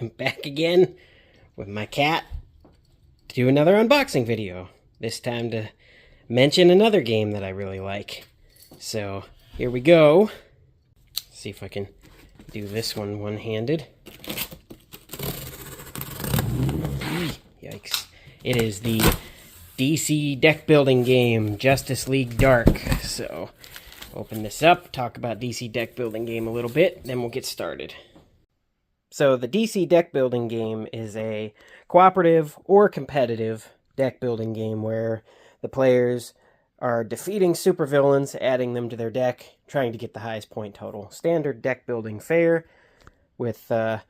I'm back again with my cat to do another unboxing video. This time to mention another game that I really like. So here we go. See if I can do this one one-handed. Yikes. It is the DC deck building game, Justice League Dark. So open this up, talk about DC deck building game a little bit, then we'll get started. So the DC deck building game is a cooperative or competitive deck building game where the players are defeating supervillains, adding them to their deck, trying to get the highest point total. Standard deck building fare with a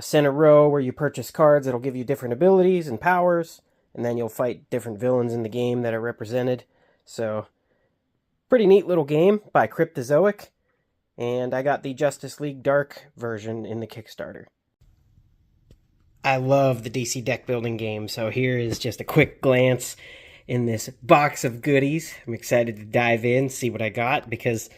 center row where you purchase cards that'll give you different abilities and powers, and then you'll fight different villains in the game that are represented. So, pretty neat little game by Cryptozoic, and I got the Justice League Dark version in the Kickstarter. I love the DC deck building game, so here is just a quick glance in this box of goodies. I'm excited to dive in, see what I got, because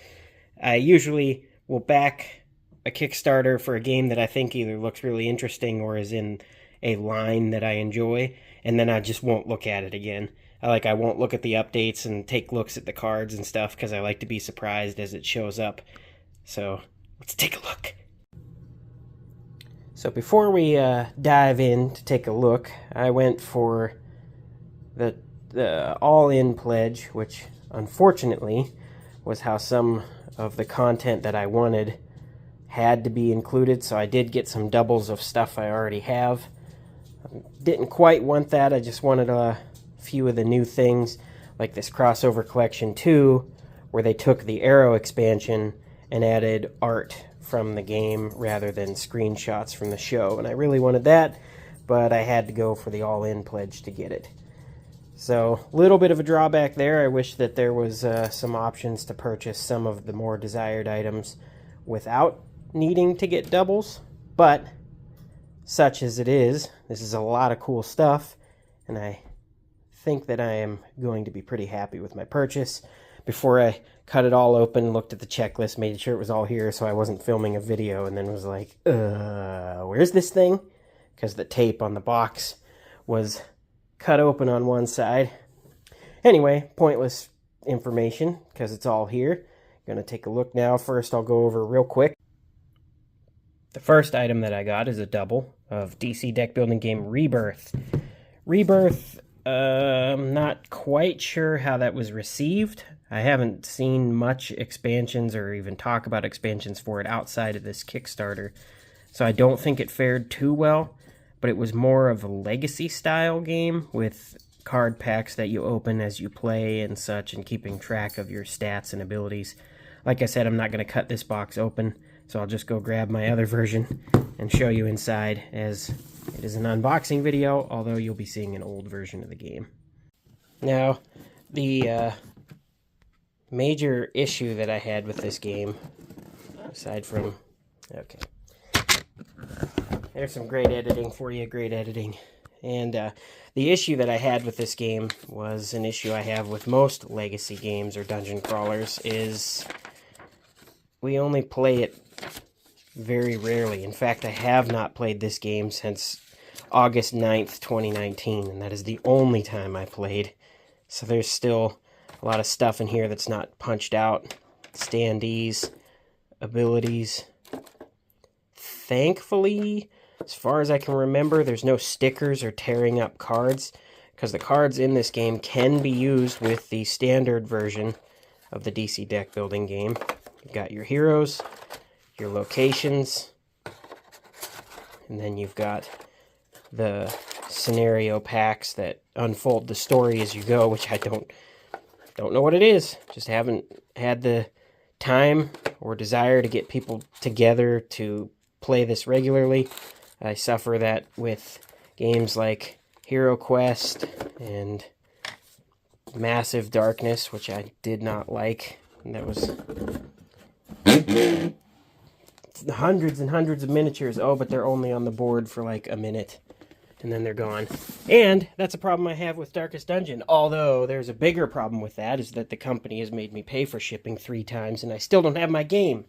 I usually will back a Kickstarter for a game that I think either looks really interesting or is in a line that I enjoy, and then I just won't look at it again. I won't look at the updates and take looks at the cards and stuff because I like to be surprised as it shows up. So let's take a look. So before we dive in to take a look, I went for the all-in pledge, which unfortunately was how some of the content that I wanted had to be included. So I did get some doubles of stuff I already have. Didn't quite want that. I just wanted a few of the new things, like this crossover collection 2, where they took the Arrow expansion and added art from the game rather than screenshots from the show. And I really wanted that, but I had to go for the all-in pledge to get it. So, a little bit of a drawback there. I wish that there was some options to purchase some of the more desired items without needing to get doubles, but such as it is, this is a lot of cool stuff, and I think that I am going to be pretty happy with my purchase. Before I cut it all open, looked at the checklist, made sure it was all here so I wasn't filming a video, and then was like, where's this thing? Because the tape on the box was cut open on one side. Anyway, pointless information because it's all here. Gonna take a look now. First, I'll go over real quick. The first item that I got is a double of DC deck building game Rebirth. Rebirth, I'm not quite sure how that was received. I haven't seen much expansions or even talk about expansions for it outside of this Kickstarter, so I don't think it fared too well. But it was more of a legacy style game with card packs that you open as you play and such, and keeping track of your stats and abilities. Like I said, I'm not going to cut this box open, so I'll just go grab my other version and show you inside, as it is an unboxing video, although you'll be seeing an old version of the game. Now, the major issue that I had with this game, aside from... okay. There's some great editing for you, great editing. And the issue that I had with this game was an issue I have with most legacy games or dungeon crawlers, is we only play it very rarely. In fact, I have not played this game since August 9th, 2019, and that is the only time I played. So there's still a lot of stuff in here that's not punched out. Standees, abilities. Thankfully, as far as I can remember, there's no stickers or tearing up cards, because the cards in this game can be used with the standard version of the DC deck building game. You've got your heroes, your locations, and then you've got the scenario packs that unfold the story as you go, which I don't know what it is. Just haven't had the time or desire to get people together to play this regularly. I suffer that with games like Hero Quest and Massive Darkness, which I did not like. And that was hundreds and hundreds of miniatures. Oh, but they're only on the board for like a minute, and then they're gone. And that's a problem I have with Darkest Dungeon. Although there's a bigger problem with that, is that the company has made me pay for shipping 3 times, and I still don't have my game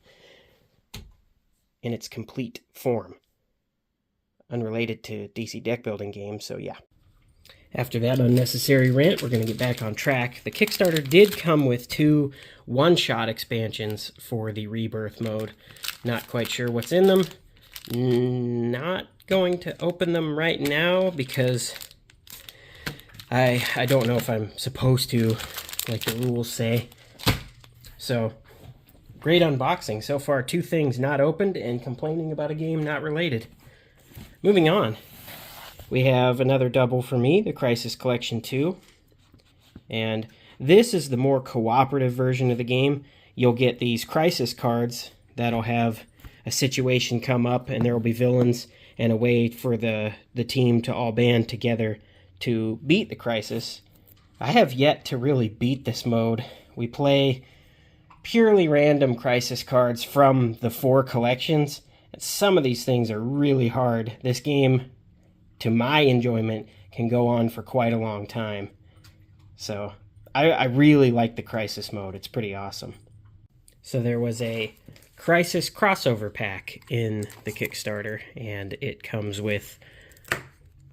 in its complete form. unrelated to DC deck building games, so yeah. After that unnecessary rant, we're going to get back on track. The Kickstarter did come with 2 one-shot expansions for the Rebirth mode. Not quite sure what's in them. Not going to open them right now because I don't know if I'm supposed to, like the rules say. So, great unboxing. So far, 2 things not opened and complaining about a game not related. Moving on. We have another double for me, the Crisis Collection 2. And this is the more cooperative version of the game. You'll get these Crisis cards that'll have a situation come up and there will be villains and a way for the team to all band together to beat the Crisis. I have yet to really beat this mode. We play purely random Crisis cards from the 4 collections. And some of these things are really hard. This game, to my enjoyment, can go on for quite a long time. So, I really like the Crisis mode. It's pretty awesome. So there was a Crisis crossover pack in the Kickstarter, and it comes with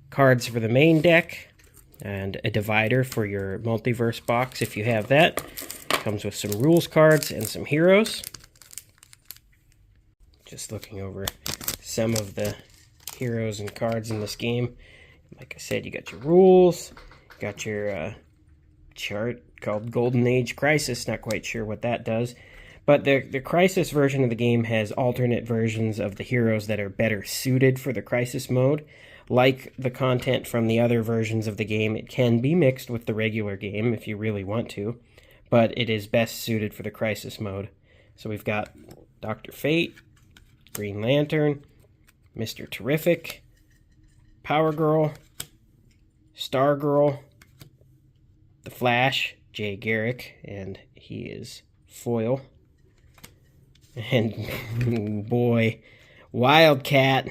cards for the main deck and a divider for your multiverse box if you have that. Comes with some rules cards and some heroes. Just looking over some of the heroes and cards in this game. Like I said, you got your rules, you got your chart called Golden Age Crisis. Not quite sure what that does. But the Crisis version of the game has alternate versions of the heroes that are better suited for the Crisis mode. Like the content from the other versions of the game, it can be mixed with the regular game if you really want to, but it is best suited for the Crisis mode. So we've got Dr. Fate, Green Lantern, Mr. Terrific, Power Girl, Stargirl, The Flash, Jay Garrick, and he is foil. And boy, Wildcat,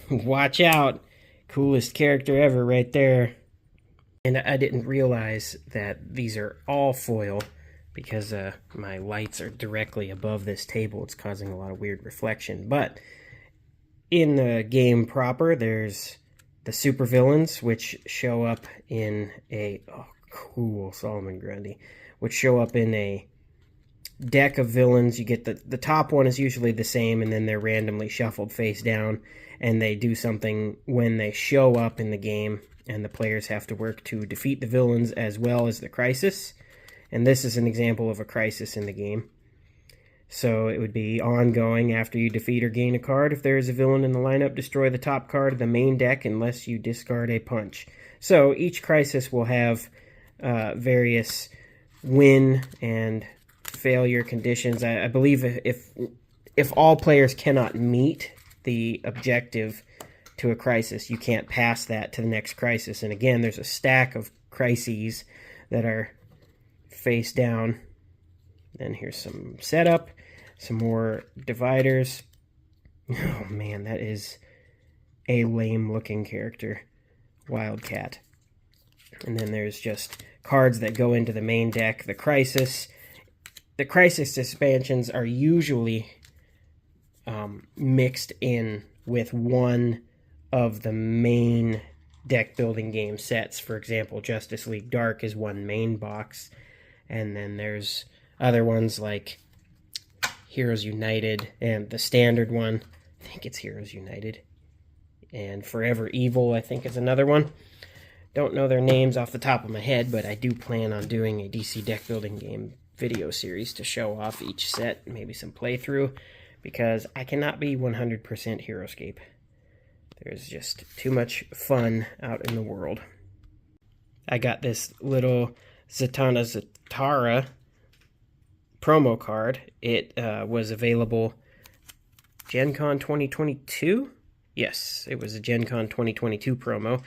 watch out. Coolest character ever right there. And I didn't realize that these are all foil because my lights are directly above this table. It's causing a lot of weird reflection. But in the game proper, there's the supervillains, which show up in a... Oh, cool, Solomon Grundy. Which show up in a deck of villains. You get the top one is usually the same, and then they're randomly shuffled face down, and they do something when they show up in the game, and the players have to work to defeat the villains as well as the Crisis. And this is an example of a Crisis in the game. So it would be ongoing after you defeat or gain a card. If there is a villain in the lineup, destroy the top card of the main deck unless you discard a punch. So each Crisis will have various win and failure conditions. I believe if all players cannot meet the objective to a Crisis, you can't pass that to the next Crisis. And again, there's a stack of crises that are face down. Then here's some setup, some more dividers. Oh man, that is a lame looking character, Wildcat. And then there's just cards that go into the main deck. The Crisis expansions are usually mixed in with one of the main deck building game sets. For example, Justice League Dark is one main box, and then there's other ones like Heroes United and the standard one. I think it's Heroes United. And Forever Evil, I think, is another one. Don't know their names off the top of my head, but I do plan on doing a DC deck building game video series to show off each set, maybe some playthrough, because I cannot be 100% Heroescape. There's just too much fun out in the world. I got this little Zatanna Zatara promo card. It was available Gen Con 2022? Yes, it was a Gen Con 2022 promo.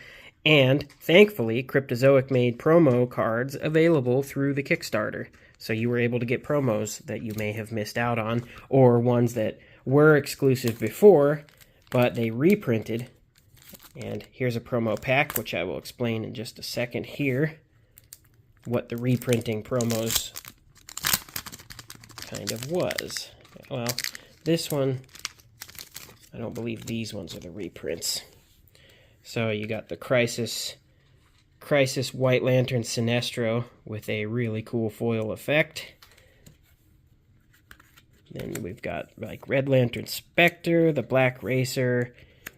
And thankfully, Cryptozoic made promo cards available through the Kickstarter. So you were able to get promos that you may have missed out on, or ones that were exclusive before, but they reprinted. And here's a promo pack, which I will explain in just a second here, what the reprinting promos kind of was. Well, this one, I don't believe these ones are the reprints. So you got the Crisis White Lantern Sinestro with a really cool foil effect. Then we've got like Red Lantern Spectre, the Black Racer,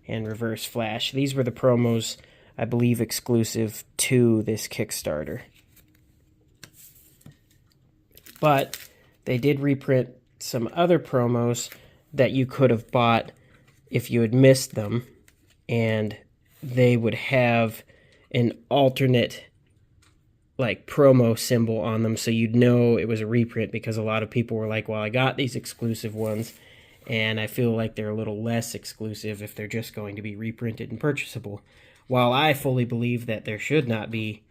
and Reverse Flash. These were the promos, I believe, exclusive to this Kickstarter. But they did reprint some other promos that you could have bought if you had missed them, and they would have an alternate like promo symbol on them, so you'd know it was a reprint, because a lot of people were like, well, I got these exclusive ones, and I feel like they're a little less exclusive if they're just going to be reprinted and purchasable. While I fully believe that there should not be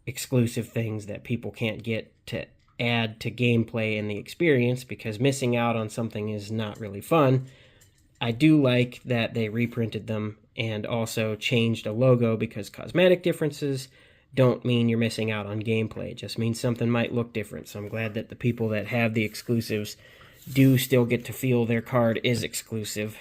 exclusive things that people can't get to add to gameplay and the experience, because missing out on something is not really fun, I do like that they reprinted them and also changed a logo, because cosmetic differences don't mean you're missing out on gameplay. It just means something might look different. So I'm glad that the people that have the exclusives do still get to feel their card is exclusive.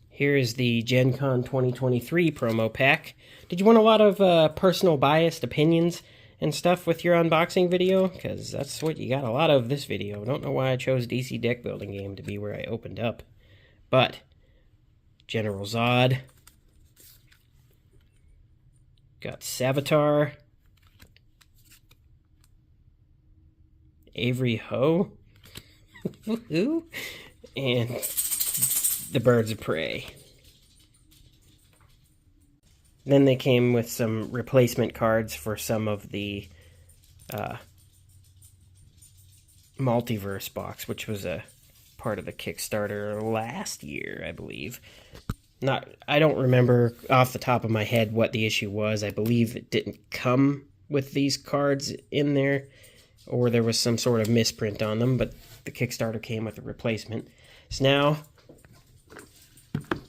Here is the Gen Con 2023 promo pack. Did you want a lot of personal biased opinions and stuff with your unboxing video? Because that's what you got a lot of this video. Don't know why I chose DC Deck Building Game to be where I opened up. But General Zod. Got Savitar, Avery Ho, and the Birds of Prey. Then they came with some replacement cards for some of the Multiverse box, which was a part of the Kickstarter last year, I believe. I don't remember off the top of my head what the issue was. I believe it didn't come with these cards in there, or there was some sort of misprint on them, but the Kickstarter came with a replacement. So now,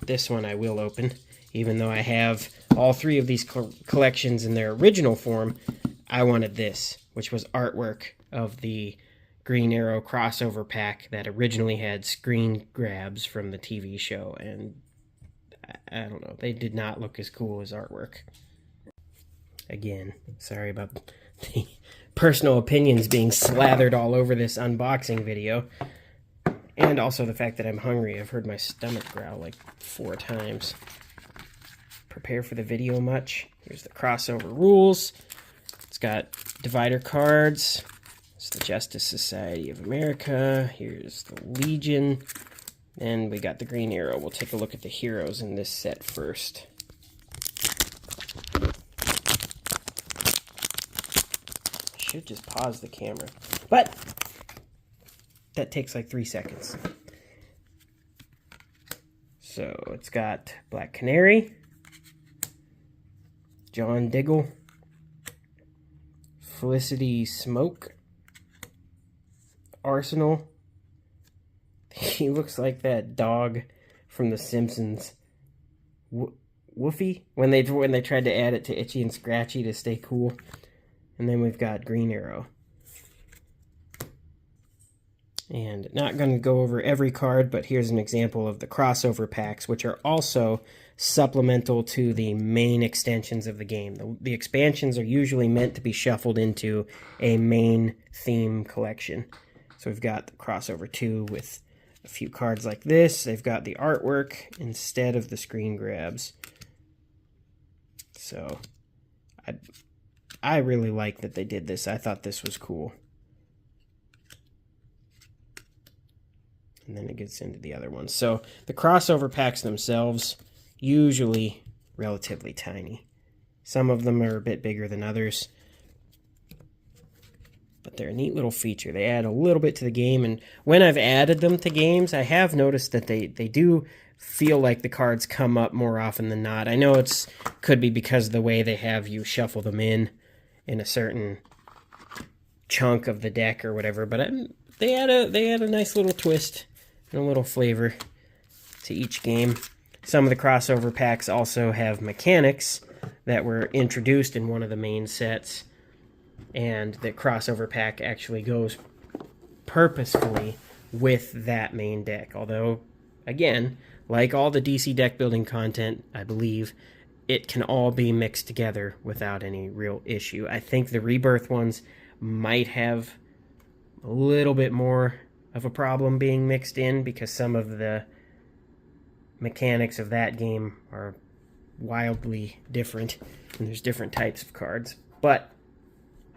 this one I will open, even though I have all three of these collections in their original form. I wanted this, which was artwork of the Green Arrow crossover pack that originally had screen grabs from the TV show, and I don't know, they did not look as cool as artwork. Again, sorry about the personal opinions being slathered all over this unboxing video. And also the fact that I'm hungry. I've heard my stomach growl like 4 times. Prepare for the video much. Here's the crossover rules. It's got divider cards. It's the Justice Society of America. Here's the Legion. And we got the Green Arrow. We'll take a look at the heroes in this set first. Should just pause the camera, but that takes like 3 seconds. So it's got Black Canary, John Diggle, Felicity Smoke, Arsenal. He looks like that dog from The Simpsons, Woofy, when they tried to add it to Itchy and Scratchy to stay cool. And then we've got Green Arrow. And not going to go over every card, but here's an example of the crossover packs, which are also supplemental to the main extensions of the game. The expansions are usually meant to be shuffled into a main theme collection. So we've got the crossover 2 with a few cards like this. They've got the artwork instead of the screen grabs. So I really like that they did this. I thought this was cool. And then it gets into the other ones. So the crossover packs themselves, usually relatively tiny. Some of them are a bit bigger than others, but they're a neat little feature. They add a little bit to the game, and when I've added them to games, I have noticed that they do feel like the cards come up more often than not. I know it's could be because of the way they have you shuffle them in a certain chunk of the deck or whatever, but they add a nice little twist and a little flavor to each game. Some of the crossover packs also have mechanics that were introduced in one of the main sets, and the crossover pack actually goes purposefully with that main deck. Although, again, like all the DC deck building content, I believe, it can all be mixed together without any real issue. I think the Rebirth ones might have a little bit more of a problem being mixed in because some of the mechanics of that game are wildly different, and there's different types of cards. But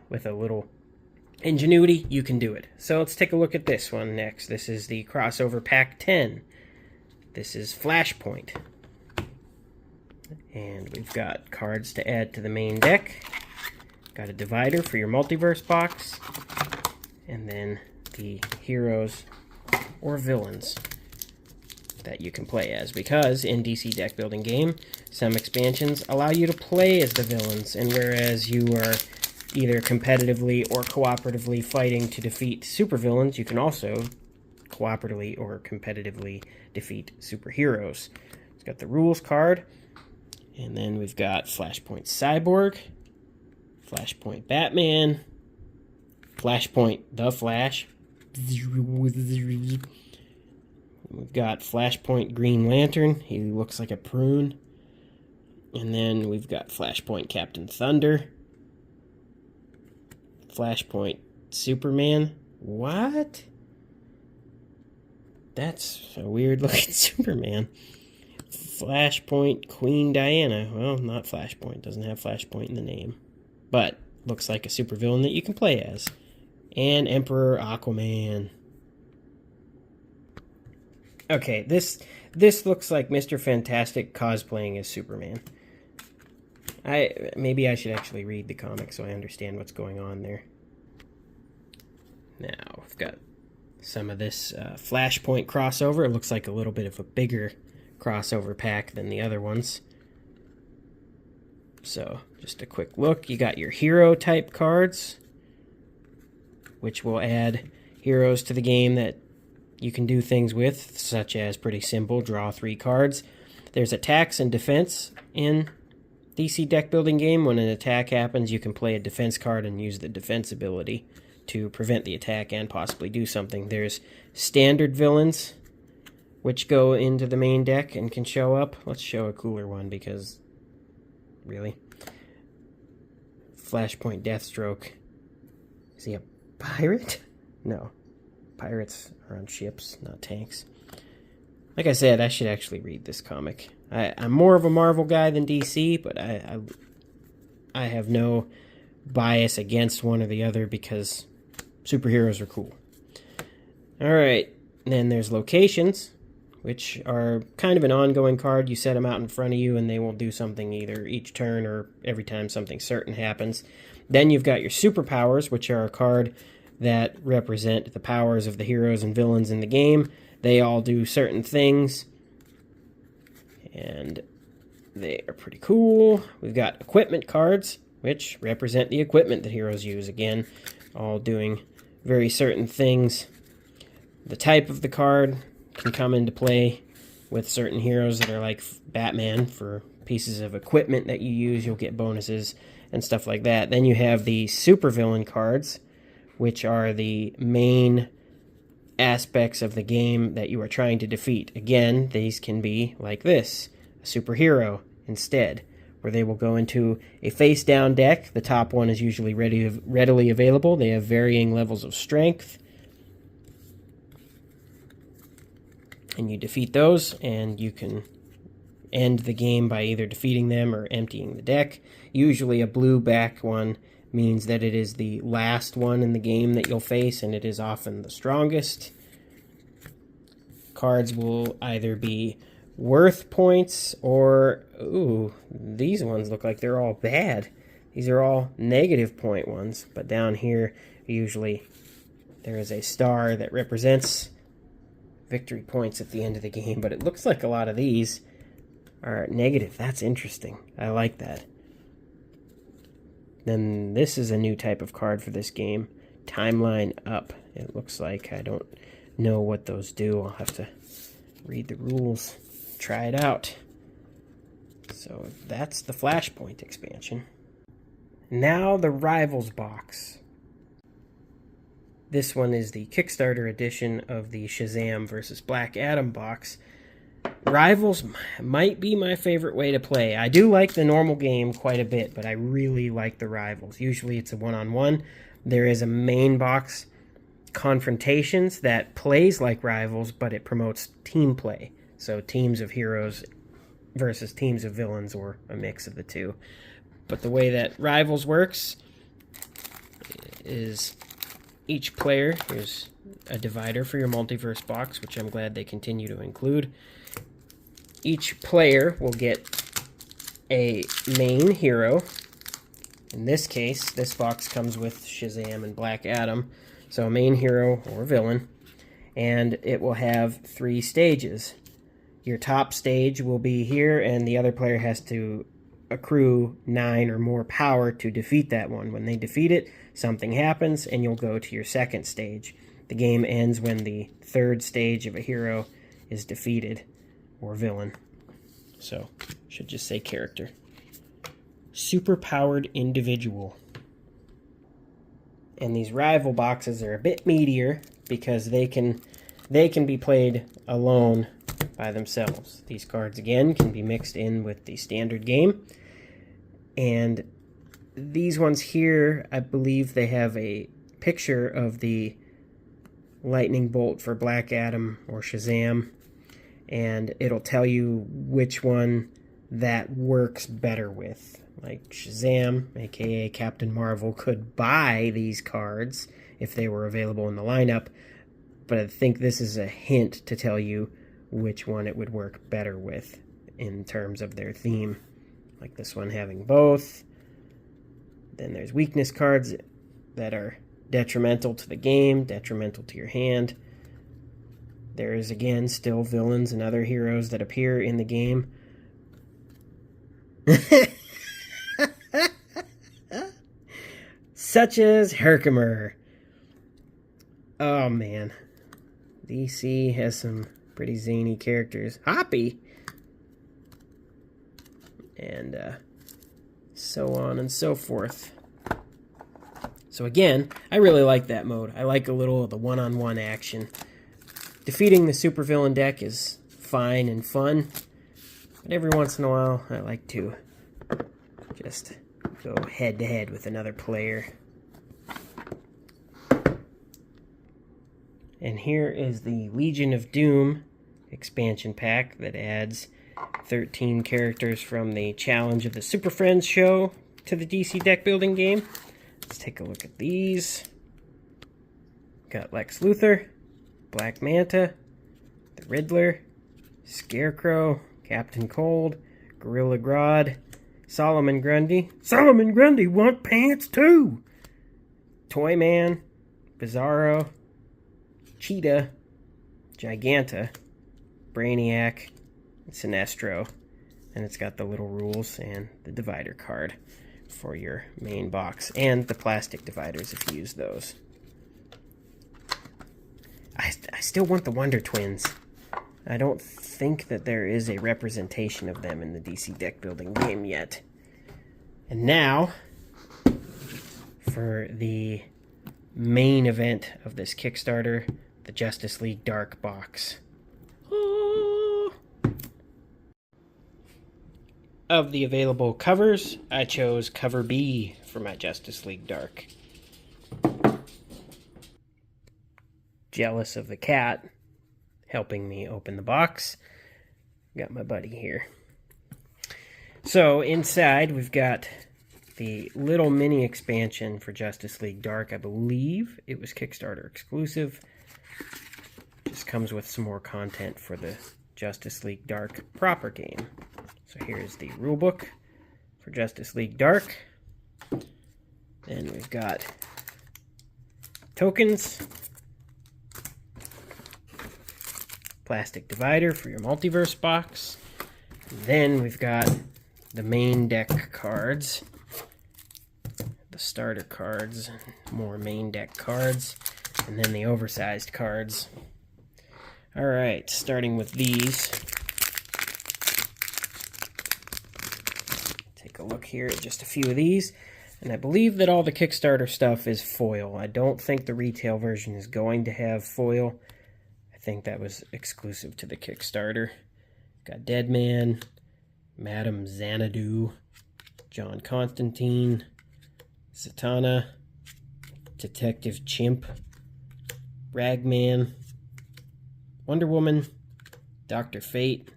with a little ingenuity, you can do it. So let's take a look at this one next. This is the Crossover Pack 10. This is Flashpoint. And we've got cards to add to the main deck. Got a divider for your multiverse box. And then the heroes or villains that you can play as. Because in DC Deck Building Game, some expansions allow you to play as the villains. And whereas you are either competitively or cooperatively fighting to defeat supervillains, you can also cooperatively or competitively defeat superheroes. It's got the rules card. And then we've got Flashpoint Cyborg, Flashpoint Batman, Flashpoint The Flash. We've got Flashpoint Green Lantern. He looks like a prune. And then we've got Flashpoint Captain Thunder. Flashpoint Superman. What? That's a weird looking Superman. Flashpoint Queen Diana. Well, not Flashpoint. Doesn't have Flashpoint in the name. But looks like a supervillain that you can play as. And Emperor Aquaman. Okay, this looks like Mr. Fantastic cosplaying as Superman. Maybe I should actually read the comic so I understand what's going on there. Now, I've got some of this Flashpoint crossover. It looks like a little bit of a bigger crossover pack than the other ones. So, just a quick look. You got your hero type cards, which will add heroes to the game that you can do things with, such as pretty simple, draw 3 cards. There's attacks and defense in DC Deck Building Game. When an attack happens, you can play a defense card and use the defense ability to prevent the attack and possibly do something. There's standard villains, which go into the main deck and can show up. Let's show a cooler one because, really? Flashpoint Deathstroke. Is he a pirate? No. Pirates are on ships, not tanks. Like I said, I should actually read this comic. I'm more of a Marvel guy than DC, but I have no bias against one or the other because superheroes are cool. Alright, then there's locations, which are kind of an ongoing card. You set them out in front of you and they will do something either each turn or every time something certain happens. Then you've got your superpowers, which are a card that represent the powers of the heroes and villains in the game. They all do certain things, and they are pretty cool. We've got equipment cards, which represent the equipment that heroes use. Again, all doing very certain things. The type of the card can come into play with certain heroes that are like Batman. For pieces of equipment that you use, you'll get bonuses and stuff like that. Then you have the supervillain cards, which are the main aspects of the game that you are trying to defeat. Again, these can be like this, a superhero instead, where they will go into a face-down deck. The top one is usually readily available. They have varying levels of strength. And you defeat those, and you can end the game by either defeating them or emptying the deck. Usually a blue back one means that it is the last one in the game that you'll face, and it is often the strongest. Cards will either be worth points or... Ooh, these ones look like they're all bad. These are all negative point ones, but down here, usually there is a star that represents victory points at the end of the game, but it looks like a lot of these are negative. That's interesting. I like that. Then this is a new type of card for this game, Timeline Up. It looks like. I don't know what those do. I'll have to read the rules, try it out. So that's the Flashpoint expansion. Now the Rivals box. This one is the Kickstarter edition of the Shazam vs. Black Adam box. Rivals might be my favorite way to play. I do like the normal game quite a bit, but I really like the Rivals. Usually it's a one-on-one. There is a main box confrontations that plays like Rivals, but it promotes team play. So teams of heroes versus teams of villains, or a mix of the two. But the way that Rivals works is each player, here's a divider for your multiverse box, which I'm glad they continue to include. Each player will get a main hero. In this case, this box comes with Shazam and Black Adam, so a main hero or villain, and it will have 3 stages. Your top stage will be here, and the other player has to accrue 9 or more power to defeat that one. When they defeat it, something happens, and you'll go to your second stage. The game ends when the 3rd stage of a hero is defeated, or villain. So, should just say character. Super-powered individual. And these rival boxes are a bit meatier because they can be played alone by themselves. These cards, again, can be mixed in with the standard game. And these ones here, I believe they have a picture of the lightning bolt for Black Adam or Shazam, and it'll tell you which one that works better with. Like Shazam, aka Captain Marvel, could buy these cards if they were available in the lineup, but I think this is a hint to tell you which one it would work better with in terms of their theme. Like this one having both. Then there's weakness cards that are detrimental to the game, detrimental to your hand. There is, again, still villains and other heroes that appear in the game. Such as Herkimer. Oh, man. DC has some pretty zany characters. Hoppy! And so on and so forth. So again, I really like that mode. I like a little of the one-on-one action. Defeating the supervillain deck is fine and fun, but every once in a while I like to just go head-to-head with another player. And here is the Legion of Doom expansion pack that adds 13 characters from the Challenge of the Super Friends show to the DC deck building game. Let's take a look at these. Got Lex Luthor, Black Manta, the Riddler, Scarecrow, Captain Cold, Gorilla Grodd, Solomon Grundy. Solomon Grundy want pants too! Toyman, Bizarro, Cheetah, Giganta, Brainiac, Sinestro, and it's got the little rules and the divider card for your main box, and the plastic dividers if you use those. I still want the Wonder Twins. I don't think that there is a representation of them in the DC deck building game yet. And now, for the main event of this Kickstarter, the Justice League Dark box. Of the available covers, I chose cover B for my Justice League Dark. Jealous of the cat helping me open the box. Got my buddy here. So inside we've got the little mini expansion for Justice League Dark. I believe it was Kickstarter exclusive. Just comes with some more content for the Justice League Dark proper game. So here's the rulebook for Justice League Dark. Then we've got tokens, plastic divider for your multiverse box. Then we've got the main deck cards, the starter cards, more main deck cards, and then the oversized cards. All right, starting with these. Take a look here at just a few of these. And I believe that all the Kickstarter stuff is foil. I don't think the retail version is going to have foil. I think that was exclusive to the Kickstarter. Got Deadman, Madame Xanadu, John Constantine, Zatanna, Detective Chimp, Ragman, Wonder Woman, Dr. Fate,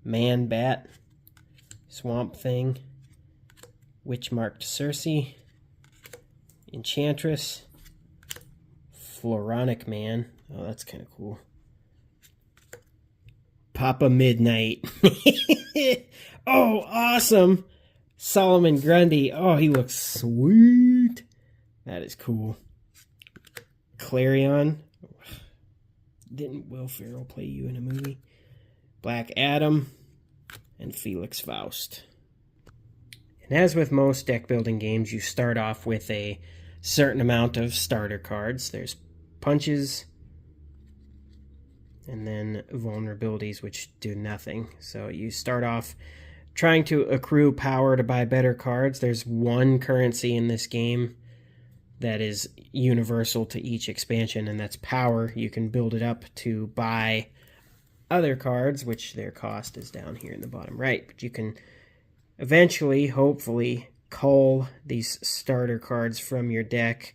Man Bat, Swamp Thing, Witch Marked Cersei, Enchantress, Floronic Man. Oh, that's kind of cool. Papa Midnight. Oh, awesome. Solomon Grundy. Oh, he looks sweet. That is cool. Clarion. Didn't Will Ferrell play you in a movie? Black Adam and Felix Faust. And as with most deck building games, you start off with a certain amount of starter cards. There's punches and then vulnerabilities, which do nothing. So you start off trying to accrue power to buy better cards. There's one currency in this game that is universal to each expansion, and that's power. You can build it up to buy other cards, which their cost is down here in the bottom right. But you can eventually, hopefully, cull these starter cards from your deck.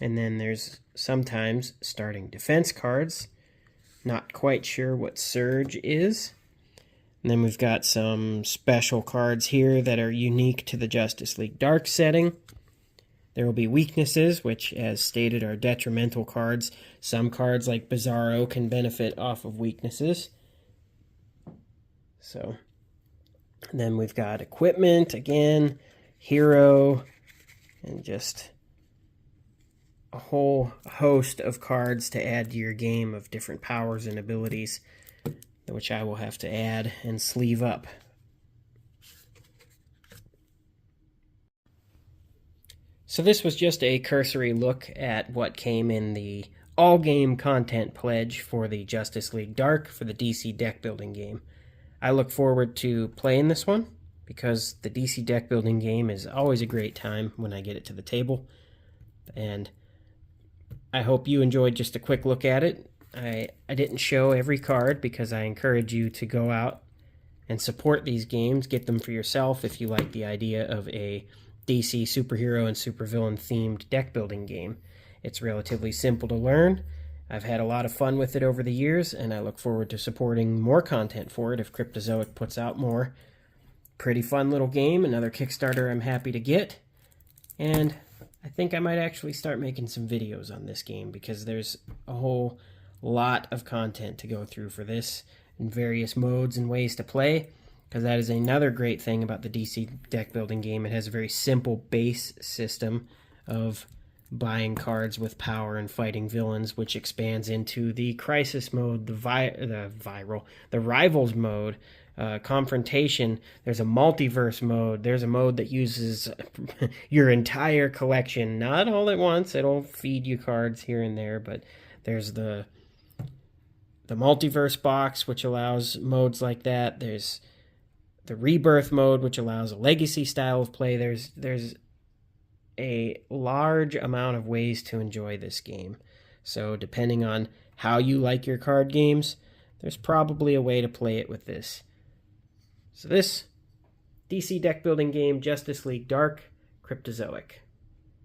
And then there's sometimes starting defense cards. Not quite sure what Surge is. And then we've got some special cards here that are unique to the Justice League Dark setting. There will be weaknesses, which, as stated, are detrimental cards. Some cards, like Bizarro, can benefit off of weaknesses. So, and then we've got equipment, again, hero, and just a whole host of cards to add to your game of different powers and abilities, which I will have to add and sleeve up. So this was just a cursory look at what came in the all-game content pledge for the Justice League Dark for the DC deck building game. I look forward to playing this one because the DC deck building game is always a great time when I get it to the table. And I hope you enjoyed just a quick look at it. I didn't show every card because I encourage you to go out and support these games. Get them for yourself if you like the idea of a DC superhero and supervillain themed deck building game. It's relatively simple to learn. I've had a lot of fun with it over the years, and I look forward to supporting more content for it if Cryptozoic puts out more. Pretty fun little game, another Kickstarter I'm happy to get. And I think I might actually start making some videos on this game because there's a whole lot of content to go through for this and various modes and ways to play. Because that is another great thing about the DC deck building game. It has a very simple base system of buying cards with power and fighting villains, which expands into the crisis mode, the rivals mode, confrontation. There's a multiverse mode. There's a mode that uses your entire collection, not all at once. It'll feed you cards here and there, but there's the multiverse box, which allows modes like that. There's the Rebirth mode, which allows a legacy style of play. There's a large amount of ways to enjoy this game. So depending on how you like your card games, there's probably a way to play it with this. So this DC deck building game, Justice League Dark, Cryptozoic.